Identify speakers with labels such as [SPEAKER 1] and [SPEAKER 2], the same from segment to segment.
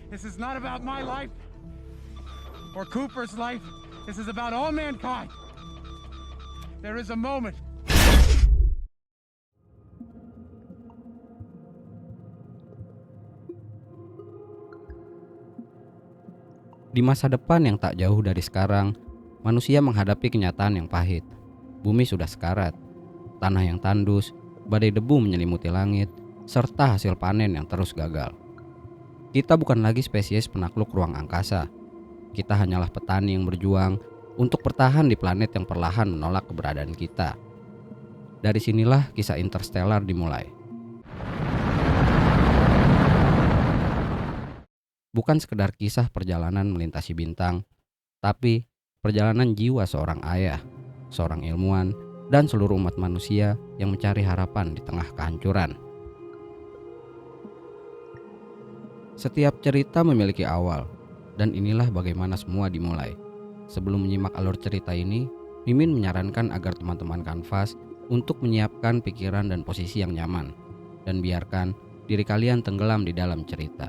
[SPEAKER 1] This is not about my life or Cooper's life. This is about all mankind. There is a moment.
[SPEAKER 2] Di masa depan yang tak jauh dari sekarang, manusia menghadapi kenyataan yang pahit. Bumi sudah sekarat, tanah yang tandus, badai debu menyelimuti langit, serta hasil panen yang terus gagal. Kita bukan lagi spesies penakluk ruang angkasa. Kita hanyalah petani yang berjuang untuk bertahan di planet yang perlahan menolak keberadaan kita. Dari sinilah kisah Interstellar dimulai. Bukan sekedar kisah perjalanan melintasi bintang, tapi perjalanan jiwa seorang ayah, seorang ilmuwan, dan seluruh umat manusia yang mencari harapan di tengah kehancuran. Setiap cerita memiliki awal, dan inilah bagaimana semua dimulai. Sebelum menyimak alur cerita ini, Mimin menyarankan agar teman-teman Kanvas untuk menyiapkan pikiran dan posisi yang nyaman, dan biarkan diri kalian tenggelam di dalam cerita.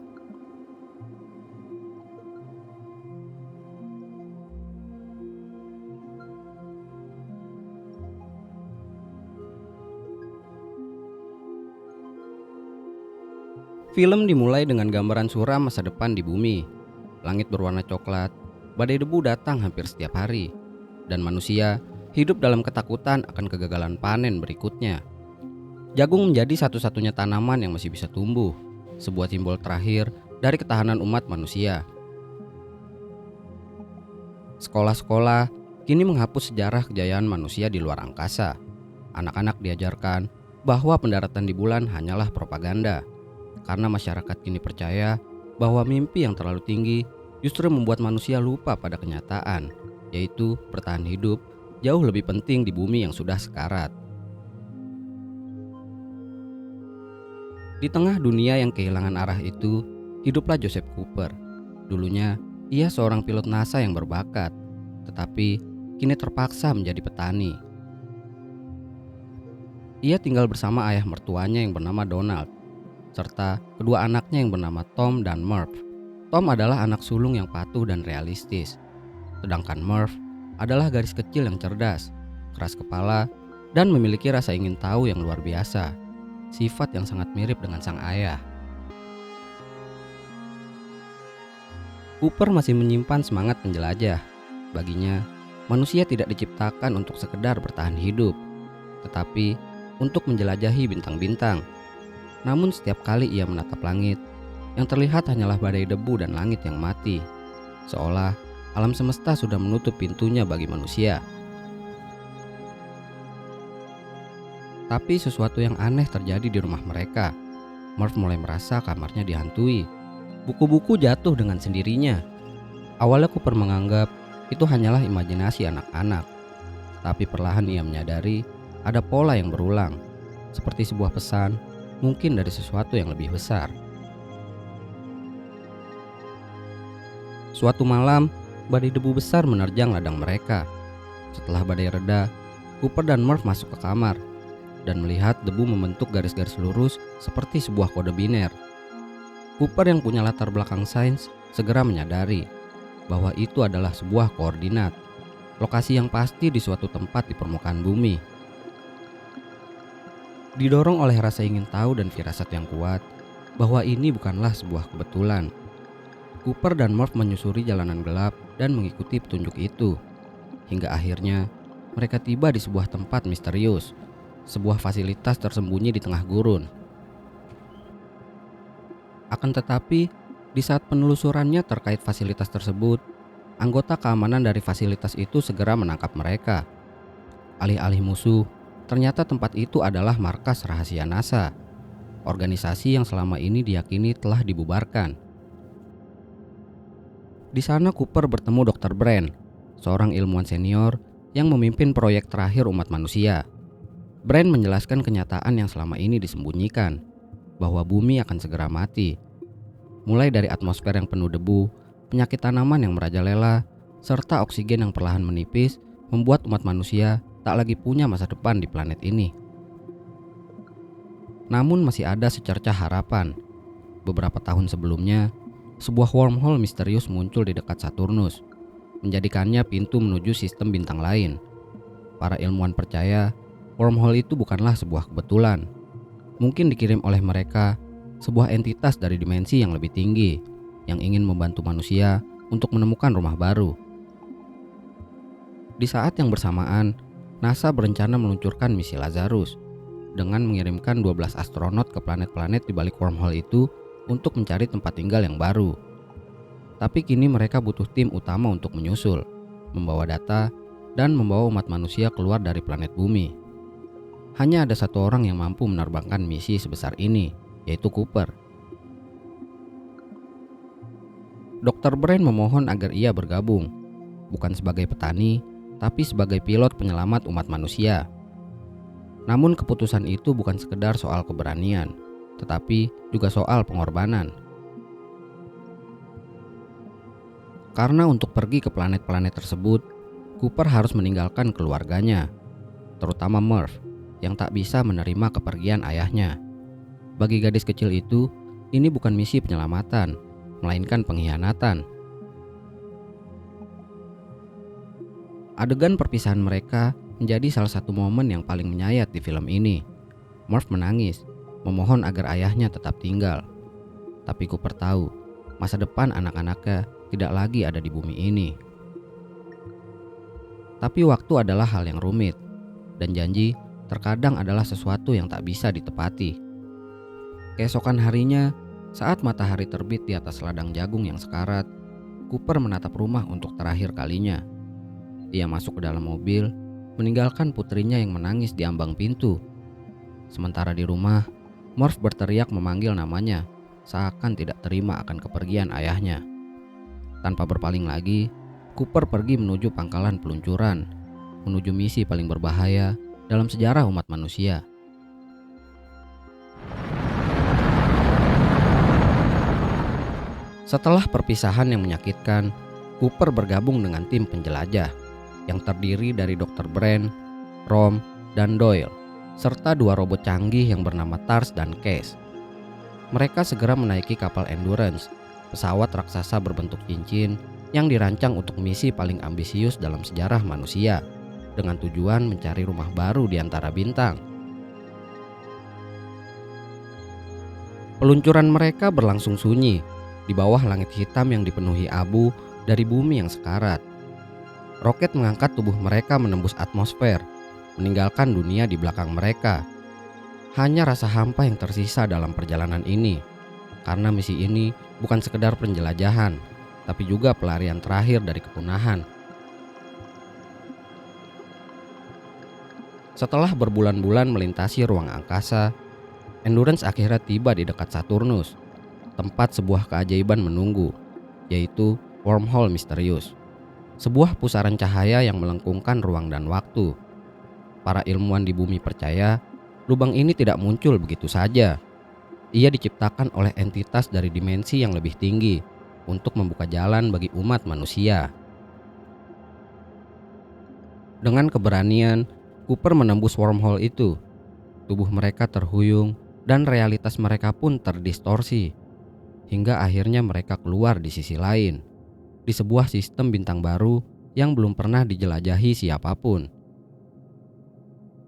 [SPEAKER 2] Film dimulai dengan gambaran suram masa depan di bumi. Langit berwarna coklat, badai debu datang hampir setiap hari, dan manusia hidup dalam ketakutan akan kegagalan panen berikutnya. Jagung menjadi satu-satunya tanaman yang masih bisa tumbuh, sebuah simbol terakhir dari ketahanan umat manusia. Sekolah-sekolah kini menghapus sejarah kejayaan manusia di luar angkasa. Anak-anak diajarkan bahwa pendaratan di bulan hanyalah propaganda, karena masyarakat kini percaya bahwa mimpi yang terlalu tinggi justru membuat manusia lupa pada kenyataan, yaitu bertahan hidup jauh lebih penting di bumi yang sudah sekarat. Di tengah dunia yang kehilangan arah itu, hiduplah Joseph Cooper. Dulunya, ia seorang pilot NASA yang berbakat, tetapi kini terpaksa menjadi petani. Ia tinggal bersama ayah mertuanya yang bernama Donald, serta kedua anaknya yang bernama Tom dan Murph. Tom adalah anak sulung yang patuh dan realistis, sedangkan Murph adalah gadis kecil yang cerdas, keras kepala, dan memiliki rasa ingin tahu yang luar biasa, sifat yang sangat mirip dengan sang ayah. Cooper masih menyimpan semangat penjelajah. Baginya, manusia tidak diciptakan untuk sekedar bertahan hidup, tetapi untuk menjelajahi bintang-bintang. Namun setiap kali ia menatap langit, yang terlihat hanyalah badai debu dan langit yang mati, seolah alam semesta sudah menutup pintunya bagi manusia. Tapi sesuatu yang aneh terjadi di rumah mereka. Murph mulai merasa kamarnya dihantui. Buku-buku jatuh dengan sendirinya. Awalnya Cooper menganggap itu hanyalah imajinasi anak-anak, tapi perlahan ia menyadari ada pola yang berulang, seperti sebuah pesan, mungkin dari sesuatu yang lebih besar. Suatu malam, badai debu besar menerjang ladang mereka. Setelah badai reda, Cooper dan Murph masuk ke kamar dan melihat debu membentuk garis-garis lurus seperti sebuah kode biner. Cooper yang punya latar belakang sains segera menyadari bahwa itu adalah sebuah koordinat, lokasi yang pasti di suatu tempat di permukaan bumi. Didorong oleh rasa ingin tahu dan firasat yang kuat bahwa ini bukanlah sebuah kebetulan, Cooper dan Murph menyusuri jalanan gelap dan mengikuti petunjuk itu, hingga akhirnya mereka tiba di sebuah tempat misterius, sebuah fasilitas tersembunyi di tengah gurun. Akan tetapi, di saat penelusurannya terkait fasilitas tersebut, anggota keamanan dari fasilitas itu segera menangkap mereka. Alih-alih musuh, ternyata tempat itu adalah markas rahasia NASA, organisasi yang selama ini diyakini telah dibubarkan. Di sana Cooper bertemu Dr. Brand, seorang ilmuwan senior yang memimpin proyek terakhir umat manusia. Brand menjelaskan kenyataan yang selama ini disembunyikan, bahwa bumi akan segera mati. Mulai dari atmosfer yang penuh debu, penyakit tanaman yang merajalela, serta oksigen yang perlahan menipis, membuat umat manusia tak lagi punya masa depan di planet ini. Namun masih ada secercah harapan. Beberapa tahun sebelumnya, sebuah wormhole misterius muncul di dekat Saturnus, menjadikannya pintu menuju sistem bintang lain. Para ilmuwan percaya wormhole itu bukanlah sebuah kebetulan. Mungkin dikirim oleh mereka, sebuah entitas dari dimensi yang lebih tinggi yang ingin membantu manusia untuk menemukan rumah baru. Di saat yang bersamaan, NASA berencana meluncurkan misi Lazarus dengan mengirimkan 12 astronot ke planet-planet di balik wormhole itu untuk mencari tempat tinggal yang baru. Tapi kini mereka butuh tim utama untuk menyusul, membawa data, dan membawa umat manusia keluar dari planet bumi. Hanya ada satu orang yang mampu menerbangkan misi sebesar ini, yaitu Cooper. Dr. Brand memohon agar ia bergabung, bukan sebagai petani, tapi sebagai pilot penyelamat umat manusia. Namun keputusan itu bukan sekedar soal keberanian, tetapi juga soal pengorbanan. Karena untuk pergi ke planet-planet tersebut, Cooper harus meninggalkan keluarganya, terutama Murph, yang tak bisa menerima kepergian ayahnya. Bagi gadis kecil itu, ini bukan misi penyelamatan, melainkan pengkhianatan. Adegan perpisahan mereka menjadi salah satu momen yang paling menyayat di film ini. Murph menangis, memohon agar ayahnya tetap tinggal. Tapi Cooper tahu, masa depan anak-anaknya tidak lagi ada di bumi ini. Tapi waktu adalah hal yang rumit, dan janji terkadang adalah sesuatu yang tak bisa ditepati. Keesokan harinya, saat matahari terbit di atas ladang jagung yang sekarat, Cooper menatap rumah untuk terakhir kalinya. Ia masuk ke dalam mobil, meninggalkan putrinya yang menangis di ambang pintu. Sementara di rumah, Murph berteriak memanggil namanya, seakan tidak terima akan kepergian ayahnya. Tanpa berpaling lagi, Cooper pergi menuju pangkalan peluncuran, menuju misi paling berbahaya dalam sejarah umat manusia. Setelah perpisahan yang menyakitkan, Cooper bergabung dengan tim penjelajah yang terdiri dari Dr. Brand, Rom, dan Doyle, serta dua robot canggih yang bernama Tars dan Case. Mereka segera menaiki kapal Endurance, pesawat raksasa berbentuk cincin yang dirancang untuk misi paling ambisius dalam sejarah manusia, dengan tujuan mencari rumah baru di antara bintang. Peluncuran mereka berlangsung sunyi di bawah langit hitam yang dipenuhi abu dari bumi yang sekarat. Roket mengangkat tubuh mereka menembus atmosfer, meninggalkan dunia di belakang mereka. Hanya rasa hampa yang tersisa dalam perjalanan ini, karena misi ini bukan sekedar penjelajahan, tapi juga pelarian terakhir dari kepunahan. Setelah berbulan-bulan melintasi ruang angkasa, Endurance akhirnya tiba di dekat Saturnus, tempat sebuah keajaiban menunggu, yaitu wormhole misterius. Sebuah pusaran cahaya yang melengkungkan ruang dan waktu. Para ilmuwan di bumi percaya lubang ini tidak muncul begitu saja. Ia diciptakan oleh entitas dari dimensi yang lebih tinggi untuk membuka jalan bagi umat manusia. Dengan keberanian, Cooper menembus wormhole itu. Tubuh mereka terhuyung dan realitas mereka pun terdistorsi. Hingga akhirnya mereka keluar di sisi lain, di sebuah sistem bintang baru yang belum pernah dijelajahi siapapun.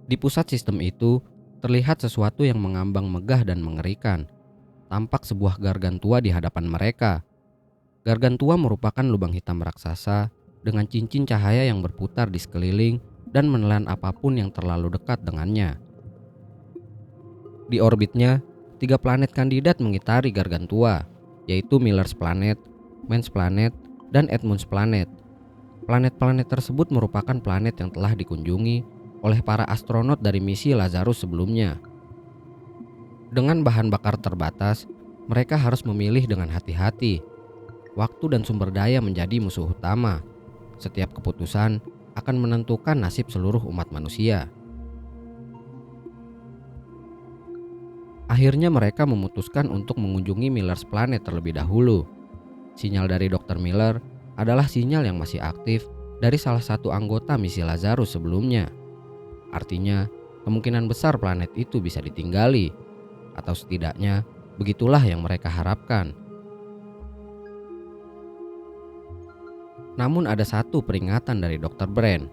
[SPEAKER 2] Di pusat sistem itu terlihat sesuatu yang mengambang megah dan mengerikan. Tampak sebuah gargantua di hadapan mereka. Gargantua merupakan lubang hitam raksasa dengan cincin cahaya yang berputar di sekeliling dan menelan apapun yang terlalu dekat dengannya. Di orbitnya, 3 planet kandidat mengitari gargantua, yaitu Miller's Planet, Mans Planet, dan Edmunds Planet. Planet-planet tersebut merupakan planet yang telah dikunjungi oleh para astronot dari misi Lazarus sebelumnya. Dengan bahan bakar terbatas, mereka harus memilih dengan hati-hati. Waktu dan sumber daya menjadi musuh utama. Setiap keputusan akan menentukan nasib seluruh umat manusia. Akhirnya mereka memutuskan untuk mengunjungi Miller's Planet terlebih dahulu. Sinyal dari Dr. Miller adalah sinyal yang masih aktif dari salah satu anggota misi Lazarus sebelumnya. Artinya, kemungkinan besar planet itu bisa ditinggali, atau setidaknya begitulah yang mereka harapkan. Namun ada satu peringatan dari Dr. Brand.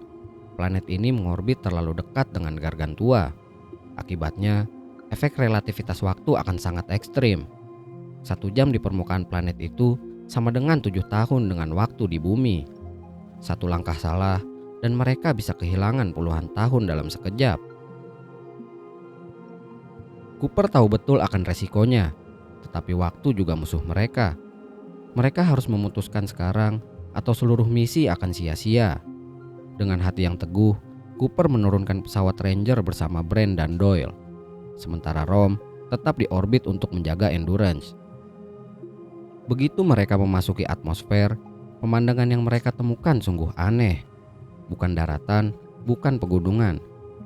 [SPEAKER 2] Planet ini mengorbit terlalu dekat dengan Gargantua. Akibatnya, efek relativitas waktu akan sangat ekstrim. 1 jam di permukaan planet itu sama dengan 7 tahun dengan waktu di bumi. Satu langkah salah dan mereka bisa kehilangan puluhan tahun dalam sekejap. Cooper tahu betul akan resikonya, tetapi waktu juga musuh mereka. Mereka harus memutuskan sekarang atau seluruh misi akan sia-sia. Dengan hati yang teguh, Cooper menurunkan pesawat Ranger bersama Brand dan Doyle. Sementara Rom tetap di orbit untuk menjaga Endurance. Begitu mereka memasuki atmosfer, pemandangan yang mereka temukan sungguh aneh. Bukan daratan, bukan pegunungan,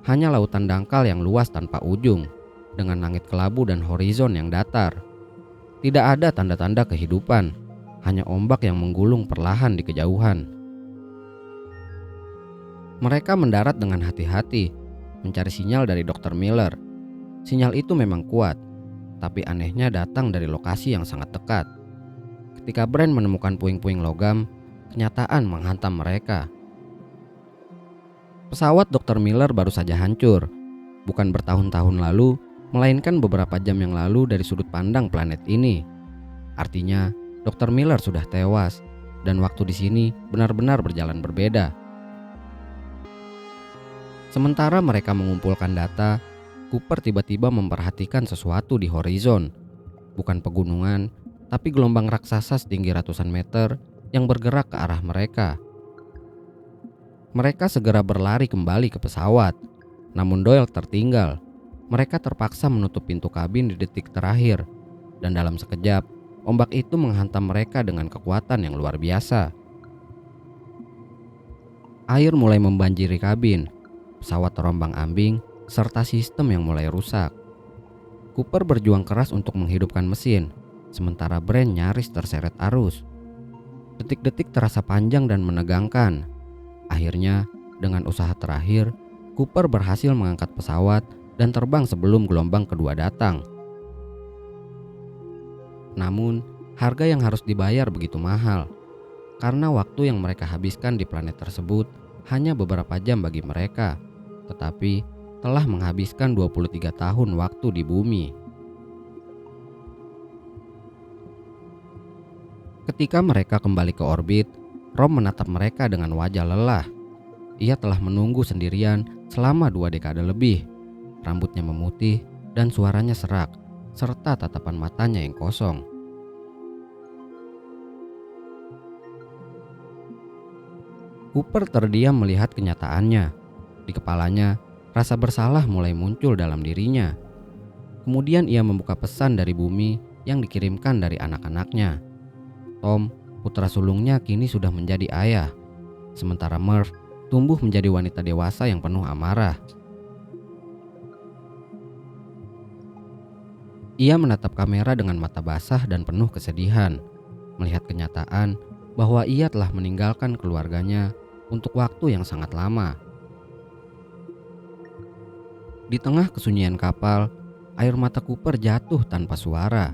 [SPEAKER 2] hanya lautan dangkal yang luas tanpa ujung, dengan langit kelabu dan horizon yang datar. Tidak ada tanda-tanda kehidupan, hanya ombak yang menggulung perlahan di kejauhan. Mereka mendarat dengan hati-hati, mencari sinyal dari Dr. Miller. Sinyal itu memang kuat, tapi anehnya datang dari lokasi yang sangat dekat. Ketika Brand menemukan puing-puing logam, kenyataan menghantam mereka. Pesawat Dr. Miller baru saja hancur, bukan bertahun-tahun lalu, melainkan beberapa jam yang lalu dari sudut pandang planet ini. Artinya, Dr. Miller sudah tewas, dan waktu di sini benar-benar berjalan berbeda. Sementara mereka mengumpulkan data, Cooper tiba-tiba memperhatikan sesuatu di horizon. Bukan pegunungan, tapi gelombang raksasa setinggi ratusan meter yang bergerak ke arah mereka. Mereka segera berlari kembali ke pesawat, namun Doyle tertinggal. Mereka terpaksa menutup pintu kabin di detik terakhir, dan dalam sekejap, ombak itu menghantam mereka dengan kekuatan yang luar biasa. Air mulai membanjiri kabin, pesawat terombang-ambing, serta sistem yang mulai rusak. Cooper berjuang keras untuk menghidupkan mesin, sementara Brand nyaris terseret arus. Detik-detik terasa panjang dan menegangkan. Akhirnya, dengan usaha terakhir, Cooper berhasil mengangkat pesawat dan terbang sebelum gelombang kedua datang. Namun, harga yang harus dibayar begitu mahal, karena waktu yang mereka habiskan di planet tersebut hanya beberapa jam bagi mereka, tetapi telah menghabiskan 23 tahun waktu di bumi. Ketika mereka kembali ke orbit, Rom menatap mereka dengan wajah lelah. Ia telah menunggu sendirian selama 2 dekade lebih. Rambutnya memutih dan suaranya serak, serta tatapan matanya yang kosong. Cooper terdiam melihat kenyataannya. Di kepalanya, rasa bersalah mulai muncul dalam dirinya. Kemudian ia membuka pesan dari bumi yang dikirimkan dari anak-anaknya. Tom, putra sulungnya, kini sudah menjadi ayah. Sementara Murph tumbuh menjadi wanita dewasa yang penuh amarah. Ia menatap kamera dengan mata basah dan penuh kesedihan, melihat kenyataan bahwa ia telah meninggalkan keluarganya untuk waktu yang sangat lama. Di tengah kesunyian kapal, air mata Cooper jatuh tanpa suara.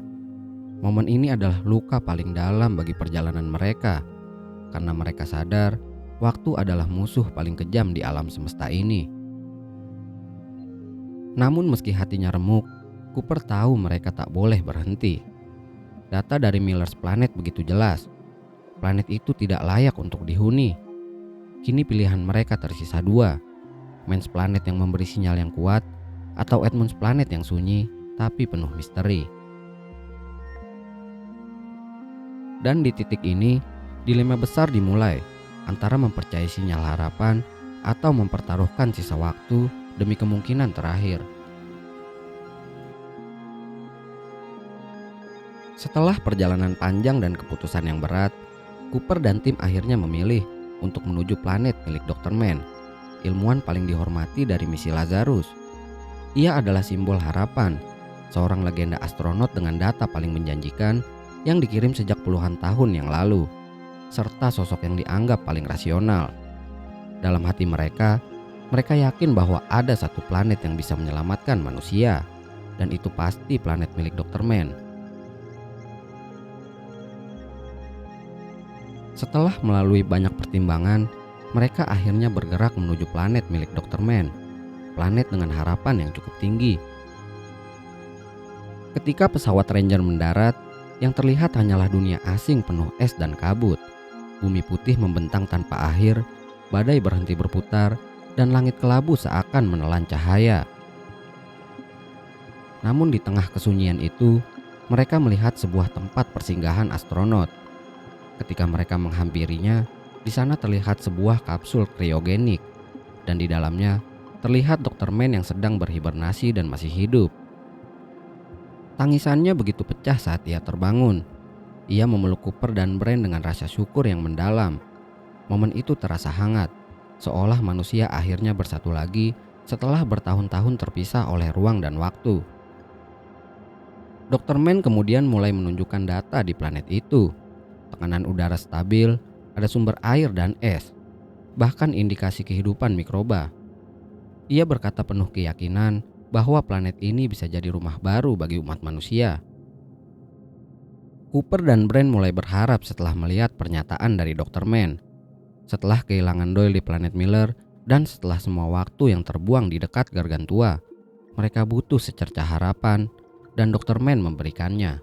[SPEAKER 2] Momen ini adalah luka paling dalam bagi perjalanan mereka, karena mereka sadar waktu adalah musuh paling kejam di alam semesta ini. Namun meski hatinya remuk, Cooper tahu mereka tak boleh berhenti. Data dari Miller's Planet begitu jelas. Planet itu tidak layak untuk dihuni. Kini pilihan mereka tersisa 2. Mans Planet yang memberi sinyal yang kuat, atau Edmund's Planet yang sunyi tapi penuh misteri. Dan di titik ini, dilema besar dimulai antara mempercayai sinyal harapan atau mempertaruhkan sisa waktu demi kemungkinan terakhir. Setelah perjalanan panjang dan keputusan yang berat, Cooper dan tim akhirnya memilih untuk menuju planet milik Dr. Mann, ilmuwan paling dihormati dari misi Lazarus. Ia adalah simbol harapan, seorang legenda astronot dengan data paling menjanjikan yang dikirim sejak puluhan tahun yang lalu, serta sosok yang dianggap paling rasional. Dalam hati mereka yakin bahwa ada satu planet yang bisa menyelamatkan manusia, dan itu pasti planet milik Dr. Mann. Setelah melalui banyak pertimbangan, mereka akhirnya bergerak menuju planet milik Dr. Man. Planet dengan harapan yang cukup tinggi. Ketika pesawat Ranger mendarat, yang terlihat hanyalah dunia asing penuh es dan kabut. Bumi putih membentang tanpa akhir, badai berhenti berputar, dan langit kelabu seakan menelan cahaya. Namun di tengah kesunyian itu, mereka melihat sebuah tempat persinggahan astronot. Ketika mereka menghampirinya, di sana terlihat sebuah kapsul kriogenik, dan di dalamnya terlihat Dr. Man yang sedang berhibernasi dan masih hidup. Tangisannya begitu pecah saat ia terbangun. Ia memeluk Cooper dan Brand dengan rasa syukur yang mendalam. Momen itu terasa hangat, seolah manusia akhirnya bersatu lagi setelah bertahun-tahun terpisah oleh ruang dan waktu. Dr. Man kemudian mulai menunjukkan data di planet itu. Tekanan udara stabil, ada sumber air dan es, bahkan indikasi kehidupan mikroba. Ia berkata penuh keyakinan bahwa planet ini bisa jadi rumah baru bagi umat manusia. Cooper dan Brand mulai berharap setelah melihat pernyataan dari Dr. Man. Setelah kehilangan Doyle di planet Miller dan setelah semua waktu yang terbuang di dekat Gargantua, mereka butuh secercah harapan dan Dr. Man memberikannya.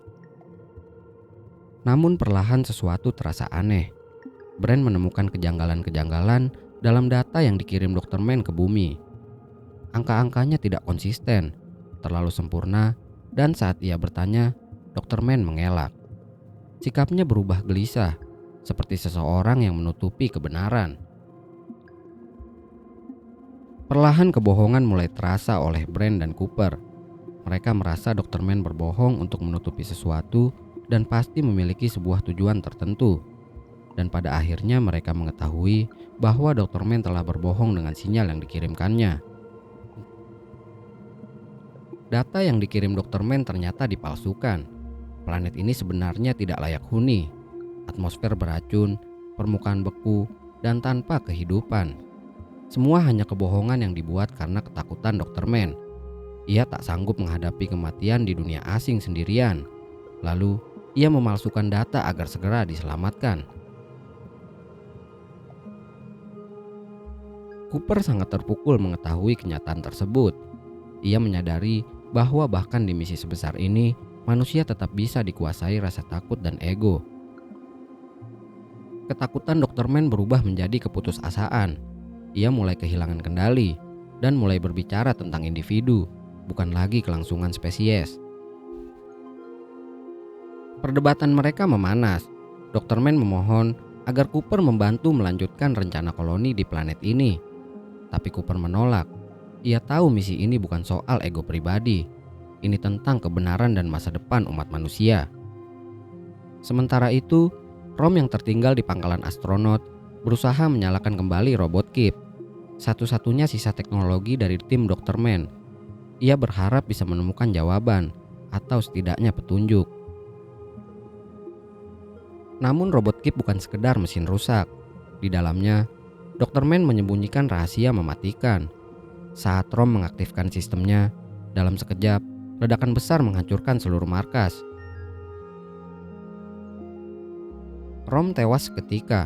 [SPEAKER 2] Namun perlahan sesuatu terasa aneh. Brand menemukan kejanggalan-kejanggalan dalam data yang dikirim Dr. Man ke bumi. Angka-angkanya tidak konsisten, terlalu sempurna, dan saat ia bertanya, Dr. Man mengelak. Sikapnya berubah gelisah, seperti seseorang yang menutupi kebenaran. Perlahan kebohongan mulai terasa oleh Brand dan Cooper. Mereka merasa Dr. Man berbohong untuk menutupi sesuatu dan pasti memiliki sebuah tujuan tertentu. Dan pada akhirnya mereka mengetahui bahwa Dr. Man telah berbohong dengan sinyal yang dikirimkannya. Data yang dikirim Dr. Man ternyata dipalsukan. Planet ini sebenarnya tidak layak huni. Atmosfer beracun, permukaan beku, dan tanpa kehidupan. Semua hanya kebohongan yang dibuat karena ketakutan Dr. Man. Ia tak sanggup menghadapi kematian di dunia asing sendirian. Lalu, ia memalsukan data agar segera diselamatkan. Cooper sangat terpukul mengetahui kenyataan tersebut. Ia menyadari bahwa bahkan di misi sebesar ini, manusia tetap bisa dikuasai rasa takut dan ego. Ketakutan Dr. Man berubah menjadi keputusasaan. Ia mulai kehilangan kendali dan mulai berbicara tentang individu, bukan lagi kelangsungan spesies. Perdebatan mereka memanas. Dr. Man memohon agar Cooper membantu melanjutkan rencana koloni di planet ini. Tapi Cooper menolak. Ia tahu misi ini bukan soal ego pribadi. Ini tentang kebenaran dan masa depan umat manusia. Sementara itu, Rom yang tertinggal di pangkalan astronot berusaha menyalakan kembali robot Kip, satu-satunya sisa teknologi dari tim Dr. Man. Ia berharap bisa menemukan jawaban atau setidaknya petunjuk. Namun robot Kip bukan sekedar mesin rusak. Di dalamnya, Dr. Man menyembunyikan rahasia mematikan. Saat Rom mengaktifkan sistemnya, dalam sekejap, ledakan besar menghancurkan seluruh markas. Rom tewas seketika,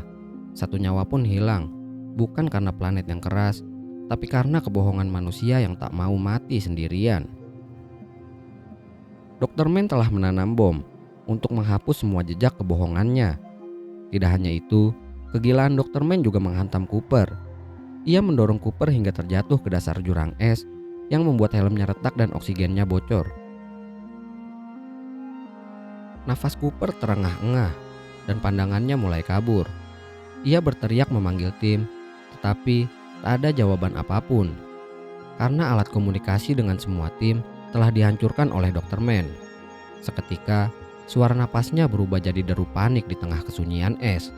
[SPEAKER 2] satu nyawa pun hilang, bukan karena planet yang keras, tapi karena kebohongan manusia yang tak mau mati sendirian. Dr. Man telah menanam bom untuk menghapus semua jejak kebohongannya. Tidak hanya itu, kegilaan Dr. Man juga menghantam Cooper. Ia mendorong Cooper hingga terjatuh ke dasar jurang es yang membuat helmnya retak dan oksigennya bocor. Nafas Cooper terengah-engah dan pandangannya mulai kabur. Ia berteriak memanggil tim, tetapi tak ada jawaban apapun. Karena alat komunikasi dengan semua tim telah dihancurkan oleh Dr. Man. Seketika, suara napasnya berubah jadi deru panik di tengah kesunyian es.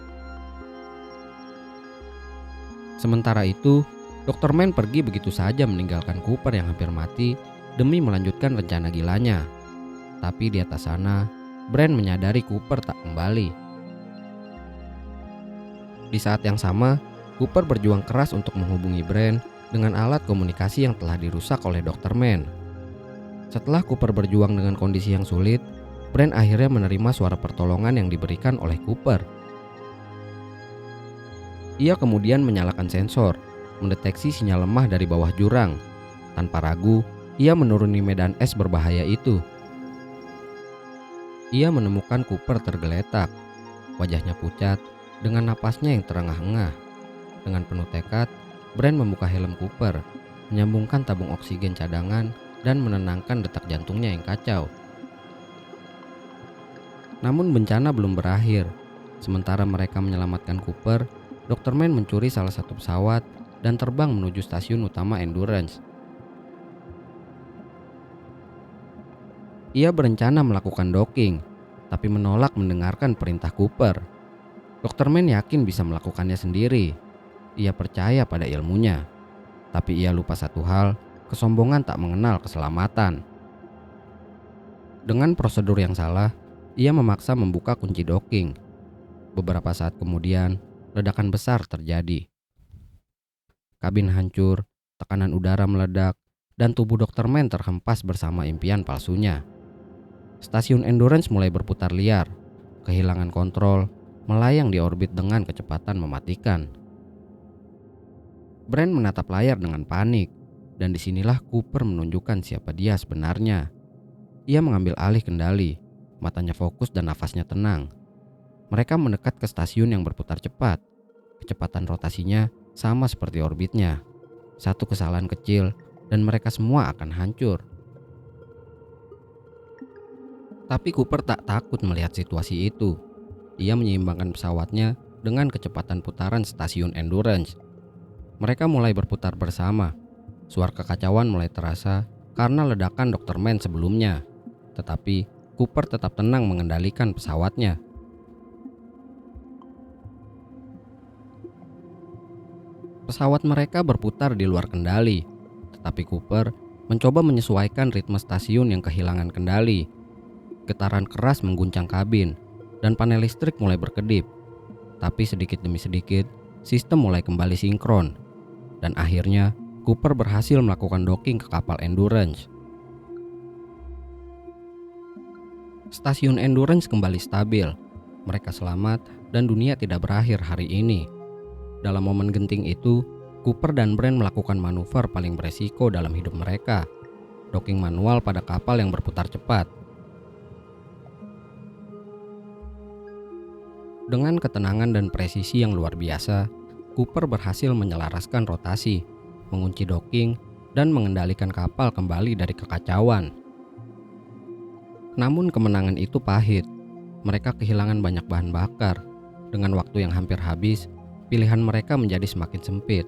[SPEAKER 2] Sementara itu, Dr. Man pergi begitu saja meninggalkan Cooper yang hampir mati demi melanjutkan rencana gilanya. Tapi di atas sana, Brand menyadari Cooper tak kembali. Di saat yang sama, Cooper berjuang keras untuk menghubungi Brand dengan alat komunikasi yang telah dirusak oleh Dr. Man. Setelah Cooper berjuang dengan kondisi yang sulit, Brand akhirnya menerima suara pertolongan yang diberikan oleh Cooper. Ia kemudian menyalakan sensor, mendeteksi sinyal lemah dari bawah jurang. Tanpa ragu, ia menuruni medan es berbahaya itu. Ia menemukan Cooper tergeletak, wajahnya pucat, dengan napasnya yang terengah-engah. Dengan penuh tekad, Brand membuka helm Cooper, menyambungkan tabung oksigen cadangan, dan menenangkan detak jantungnya yang kacau. Namun bencana belum berakhir. Sementara mereka menyelamatkan Cooper, Dr. Mann mencuri salah satu pesawat dan terbang menuju stasiun utama Endurance. Ia berencana melakukan docking, tapi menolak mendengarkan perintah Cooper. Dr. Mann yakin bisa melakukannya sendiri. Ia percaya pada ilmunya. Tapi ia lupa satu hal, kesombongan tak mengenal keselamatan. Dengan prosedur yang salah, ia memaksa membuka kunci docking. Beberapa saat kemudian, ledakan besar terjadi. Kabin hancur, tekanan udara meledak, dan tubuh Dr. Mann terhempas bersama impian palsunya. Stasiun Endurance mulai berputar liar, kehilangan kontrol, melayang di orbit dengan kecepatan mematikan. Brand menatap layar dengan panik, dan disinilah Cooper menunjukkan siapa dia sebenarnya. Ia mengambil alih kendali, matanya fokus dan nafasnya tenang. Mereka mendekat ke stasiun yang berputar cepat. Kecepatan rotasinya sama seperti orbitnya. Satu kesalahan kecil dan mereka semua akan hancur. Tapi Cooper tak takut melihat situasi itu. Ia menyeimbangkan pesawatnya dengan kecepatan putaran stasiun Endurance. Mereka mulai berputar bersama. Suara kekacauan mulai terasa karena ledakan Dr. Mann sebelumnya. Tetapi Cooper tetap tenang mengendalikan pesawatnya. Pesawat mereka berputar di luar kendali, tetapi Cooper mencoba menyesuaikan ritme stasiun yang kehilangan kendali. Getaran keras mengguncang kabin, dan panel listrik mulai berkedip. Tapi sedikit demi sedikit, sistem mulai kembali sinkron. Dan akhirnya, Cooper berhasil melakukan docking ke kapal Endurance. Stasiun Endurance kembali stabil. Mereka selamat dan dunia tidak berakhir hari ini. Dalam momen genting itu, Cooper dan Brand melakukan manuver paling beresiko dalam hidup mereka. Docking manual pada kapal yang berputar cepat. Dengan ketenangan dan presisi yang luar biasa, Cooper berhasil menyelaraskan rotasi, mengunci docking, dan mengendalikan kapal kembali dari kekacauan. Namun kemenangan itu pahit. Mereka kehilangan banyak bahan bakar. Dengan waktu yang hampir habis, pilihan mereka menjadi semakin sempit.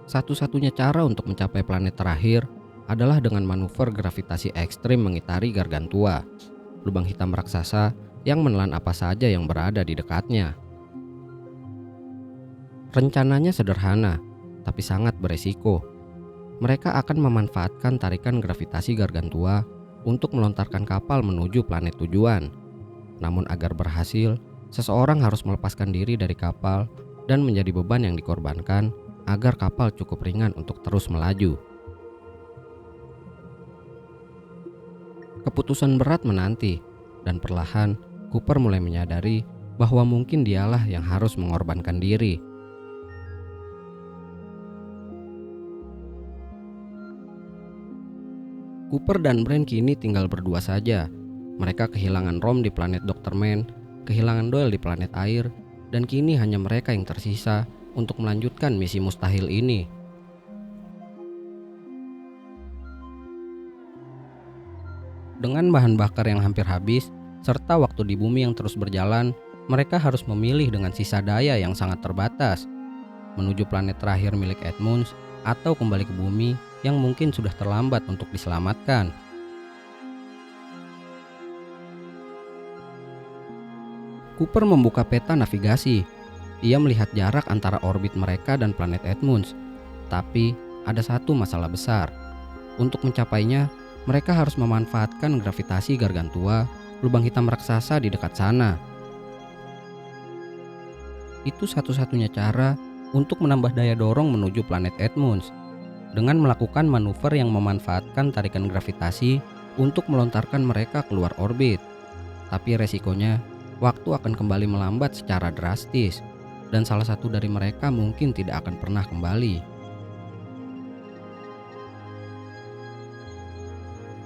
[SPEAKER 2] Satu-satunya cara untuk mencapai planet terakhir adalah dengan manuver gravitasi ekstrim mengitari Gargantua, lubang hitam raksasa yang menelan apa saja yang berada di dekatnya. Rencananya sederhana, tapi sangat beresiko. Mereka akan memanfaatkan tarikan gravitasi Gargantua untuk melontarkan kapal menuju planet tujuan. Namun agar berhasil, seseorang harus melepaskan diri dari kapal dan menjadi beban yang dikorbankan agar kapal cukup ringan untuk terus melaju. Keputusan berat menanti, dan perlahan Cooper mulai menyadari bahwa mungkin dialah yang harus mengorbankan diri. Cooper dan Brand kini tinggal berdua saja. Mereka kehilangan Rom di planet Dr. Mann, kehilangan Doyle di planet air, dan kini hanya mereka yang tersisa untuk melanjutkan misi mustahil ini. Dengan bahan bakar yang hampir habis, serta waktu di bumi yang terus berjalan, mereka harus memilih dengan sisa daya yang sangat terbatas, menuju planet terakhir milik Edmunds atau kembali ke bumi yang mungkin sudah terlambat untuk diselamatkan. Cooper membuka peta navigasi. Ia melihat jarak antara orbit mereka dan planet Edmunds. Tapi ada satu masalah besar. Untuk mencapainya, mereka harus memanfaatkan gravitasi Gargantua, lubang hitam raksasa di dekat sana. Itu satu-satunya cara untuk menambah daya dorong menuju planet Edmunds, dengan melakukan manuver yang memanfaatkan tarikan gravitasi untuk melontarkan mereka keluar orbit. Tapi resikonya, waktu akan kembali melambat secara drastis, dan salah satu dari mereka mungkin tidak akan pernah kembali.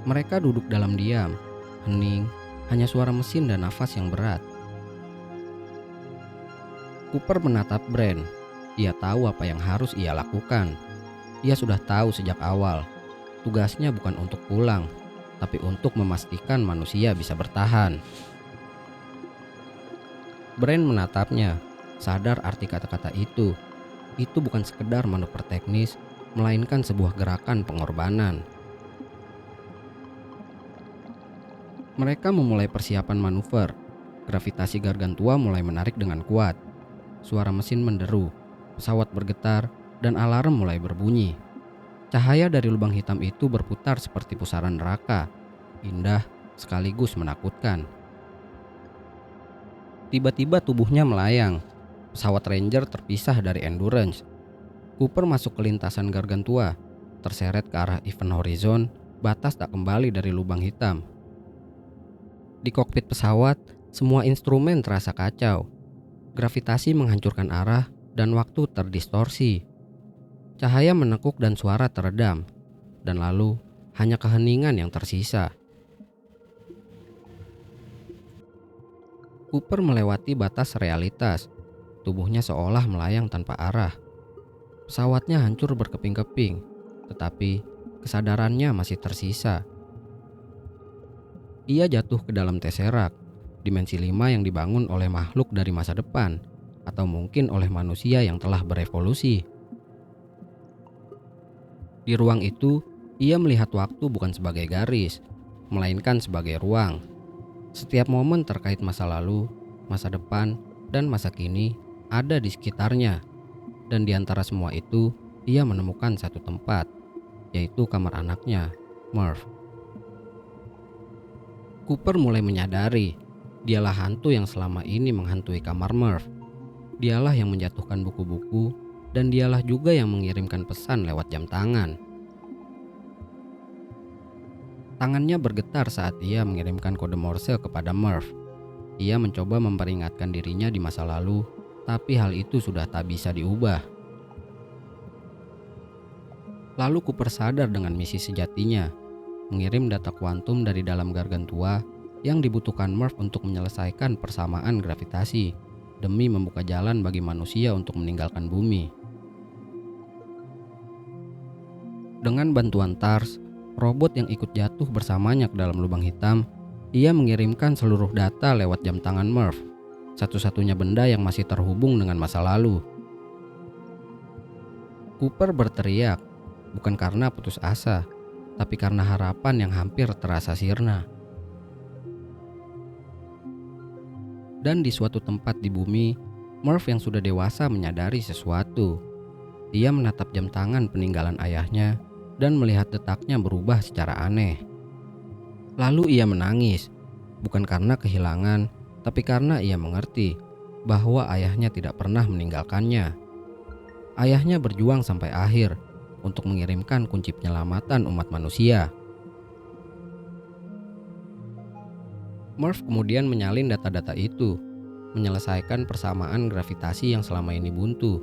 [SPEAKER 2] Mereka duduk dalam diam, hening, hanya suara mesin dan nafas yang berat. Cooper menatap Brand. Ia tahu apa yang harus ia lakukan. Ia sudah tahu sejak awal. Tugasnya bukan untuk pulang, tapi untuk memastikan manusia bisa bertahan. Brand menatapnya, sadar arti kata-kata itu. Itu bukan sekedar manuver teknis, melainkan sebuah gerakan pengorbanan. Mereka memulai persiapan manuver. Gravitasi Gargantua mulai menarik dengan kuat. Suara mesin menderu, pesawat bergetar, dan alarm mulai berbunyi. Cahaya dari lubang hitam itu berputar seperti pusaran neraka, indah sekaligus menakutkan. Tiba-tiba tubuhnya melayang. Pesawat Ranger terpisah dari Endurance. Cooper masuk ke lintasan Gargantua, terseret ke arah Event Horizon, batas tak kembali dari lubang hitam. Di kokpit pesawat, semua instrumen terasa kacau. Gravitasi menghancurkan arah dan waktu terdistorsi. Cahaya menekuk dan suara teredam, dan lalu hanya keheningan yang tersisa. Cooper melewati batas realitas. Tubuhnya seolah melayang tanpa arah. Pesawatnya hancur berkeping-keping, tetapi kesadarannya masih tersisa. Ia jatuh ke dalam Tesseract, dimensi 5 yang dibangun oleh makhluk dari masa depan, atau mungkin oleh manusia yang telah berevolusi. Di ruang itu, ia melihat waktu bukan sebagai garis, melainkan sebagai ruang. Setiap momen terkait masa lalu, masa depan, dan masa kini ada di sekitarnya. Dan di antara semua itu, ia menemukan satu tempat, yaitu kamar anaknya, Murph. Cooper mulai menyadari, dialah hantu yang selama ini menghantui kamar Murph. Dialah yang menjatuhkan buku-buku, dan dialah juga yang mengirimkan pesan lewat jam tangan. Tangannya bergetar saat ia mengirimkan kode Morse kepada Murph. Ia mencoba memperingatkan dirinya di masa lalu, tapi hal itu sudah tak bisa diubah. Lalu Cooper sadar dengan misi sejatinya, mengirim data kuantum dari dalam Gargantua yang dibutuhkan Murph untuk menyelesaikan persamaan gravitasi demi membuka jalan bagi manusia untuk meninggalkan bumi. Dengan bantuan TARS, robot yang ikut jatuh bersamanya ke dalam lubang hitam, ia mengirimkan seluruh data lewat jam tangan Murph, satu-satunya benda yang masih terhubung dengan masa lalu. Cooper berteriak, bukan karena putus asa, tapi karena harapan yang hampir terasa sirna. Dan di suatu tempat di bumi, Murph yang sudah dewasa menyadari sesuatu. Ia menatap jam tangan peninggalan ayahnya dan melihat detaknya berubah secara aneh. Lalu ia menangis, bukan karena kehilangan, tapi karena ia mengerti bahwa ayahnya tidak pernah meninggalkannya. Ayahnya berjuang sampai akhir untuk mengirimkan kunci penyelamatan umat manusia. Murph kemudian menyalin data-data itu, menyelesaikan persamaan gravitasi yang selama ini buntu,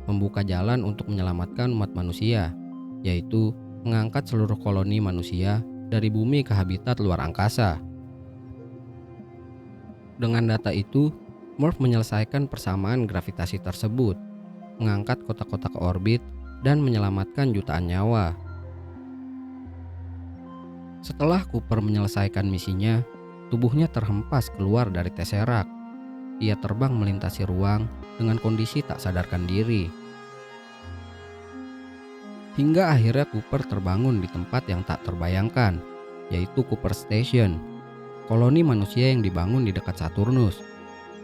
[SPEAKER 2] membuka jalan untuk menyelamatkan umat manusia, yaitu mengangkat seluruh koloni manusia dari bumi ke habitat luar angkasa. Dengan data itu, Murph menyelesaikan persamaan gravitasi tersebut, mengangkat kota-kota ke orbit, dan menyelamatkan jutaan nyawa. Setelah Cooper menyelesaikan misinya, tubuhnya terhempas keluar dari Tesseract. Ia terbang melintasi ruang dengan kondisi tak sadarkan diri. Hingga akhirnya Cooper terbangun di tempat yang tak terbayangkan, yaitu Cooper Station, koloni manusia yang dibangun di dekat Saturnus.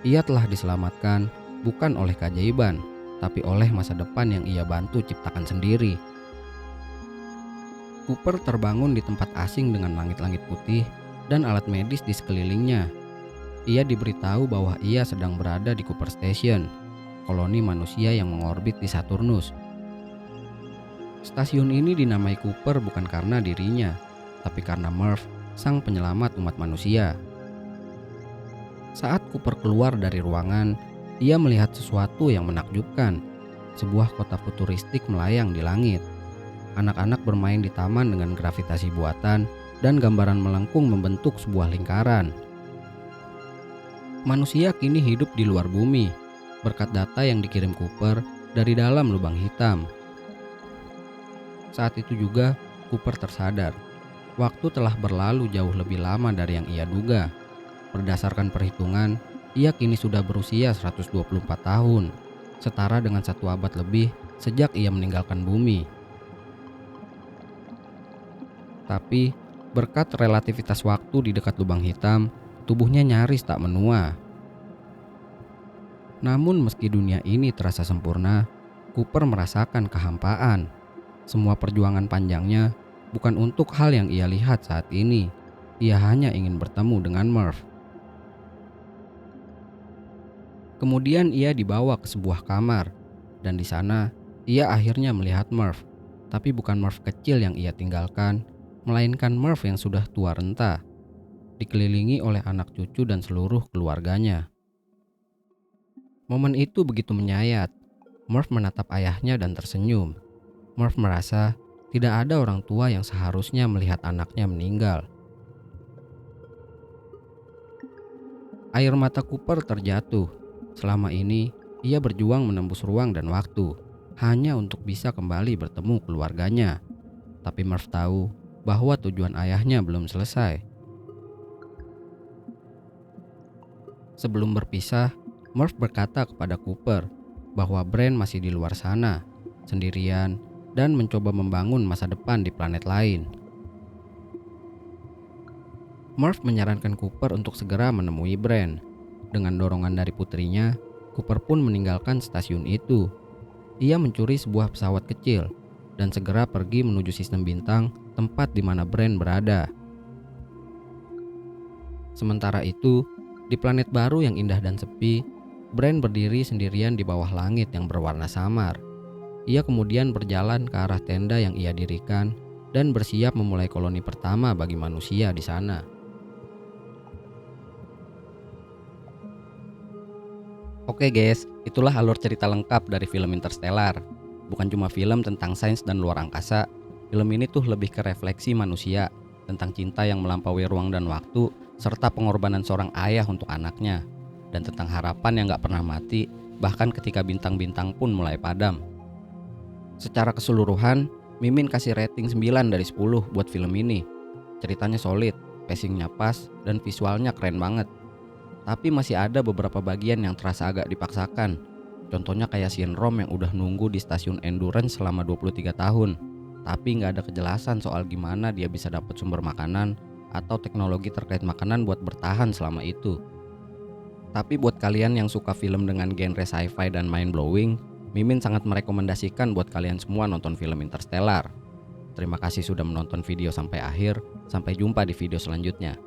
[SPEAKER 2] Ia telah diselamatkan bukan oleh keajaiban, tapi oleh masa depan yang ia bantu ciptakan sendiri. Cooper terbangun di tempat asing dengan langit-langit putih dan alat medis di sekelilingnya. Ia diberitahu bahwa ia sedang berada di Cooper Station, koloni manusia yang mengorbit di Saturnus. Stasiun ini dinamai Cooper bukan karena dirinya, tapi karena Murph, sang penyelamat umat manusia. Saat Cooper keluar dari ruangan, ia melihat sesuatu yang menakjubkan. Sebuah kota futuristik melayang di langit. Anak-anak bermain di taman dengan gravitasi buatan dan gambaran melengkung membentuk sebuah lingkaran. Manusia kini hidup di luar bumi, berkat data yang dikirim Cooper dari dalam lubang hitam. Saat itu juga Cooper tersadar, waktu telah berlalu jauh lebih lama dari yang ia duga. Berdasarkan perhitungan, ia kini sudah berusia 124 tahun, setara dengan 1 abad lebih sejak ia meninggalkan bumi. Tapi, berkat relativitas waktu di dekat lubang hitam, tubuhnya nyaris tak menua. Namun meski dunia ini terasa sempurna, Cooper merasakan kehampaan. Semua perjuangan panjangnya bukan untuk hal yang ia lihat saat ini. Ia hanya ingin bertemu dengan Murph. Kemudian ia dibawa ke sebuah kamar, dan di sana ia akhirnya melihat Murph. Tapi bukan Murph kecil yang ia tinggalkan, melainkan Murph yang sudah tua renta, dikelilingi oleh anak cucu dan seluruh keluarganya. Momen itu begitu menyayat. Murph menatap ayahnya dan tersenyum. Murph merasa tidak ada orang tua yang seharusnya melihat anaknya meninggal. Air mata Cooper terjatuh. Selama ini, ia berjuang menembus ruang dan waktu, hanya untuk bisa kembali bertemu keluarganya. Tapi Murph tahu bahwa tujuan ayahnya belum selesai. Sebelum berpisah, Murph berkata kepada Cooper bahwa Brand masih di luar sana, sendirian, dan mencoba membangun masa depan di planet lain. Murph menyarankan Cooper untuk segera menemui Brand. Dengan dorongan dari putrinya, Cooper pun meninggalkan stasiun itu. Ia mencuri sebuah pesawat kecil dan segera pergi menuju sistem bintang, tempat di mana Brand berada. Sementara itu, di planet baru yang indah dan sepi, Brand berdiri sendirian di bawah langit yang berwarna samar. Ia kemudian berjalan ke arah tenda yang ia dirikan dan bersiap memulai koloni pertama bagi manusia di sana. Oke guys, itulah alur cerita lengkap dari film Interstellar. Bukan cuma film tentang sains dan luar angkasa, film ini tuh lebih ke refleksi manusia, tentang cinta yang melampaui ruang dan waktu, serta pengorbanan seorang ayah untuk anaknya, dan tentang harapan yang gak pernah mati, bahkan ketika bintang-bintang pun mulai padam. Secara keseluruhan, Mimin kasih rating 9 dari 10 buat film ini. Ceritanya solid, pacingnya pas, dan visualnya keren banget. Tapi masih ada beberapa bagian yang terasa agak dipaksakan. Contohnya kayak scene Rom yang udah nunggu di stasiun Endurance selama 23 tahun. Tapi nggak ada kejelasan soal gimana dia bisa dapat sumber makanan atau teknologi terkait makanan buat bertahan selama itu. Tapi buat kalian yang suka film dengan genre sci-fi dan mind-blowing, Mimin sangat merekomendasikan buat kalian semua nonton film Interstellar. Terima kasih sudah menonton video sampai akhir. Sampai jumpa di video selanjutnya.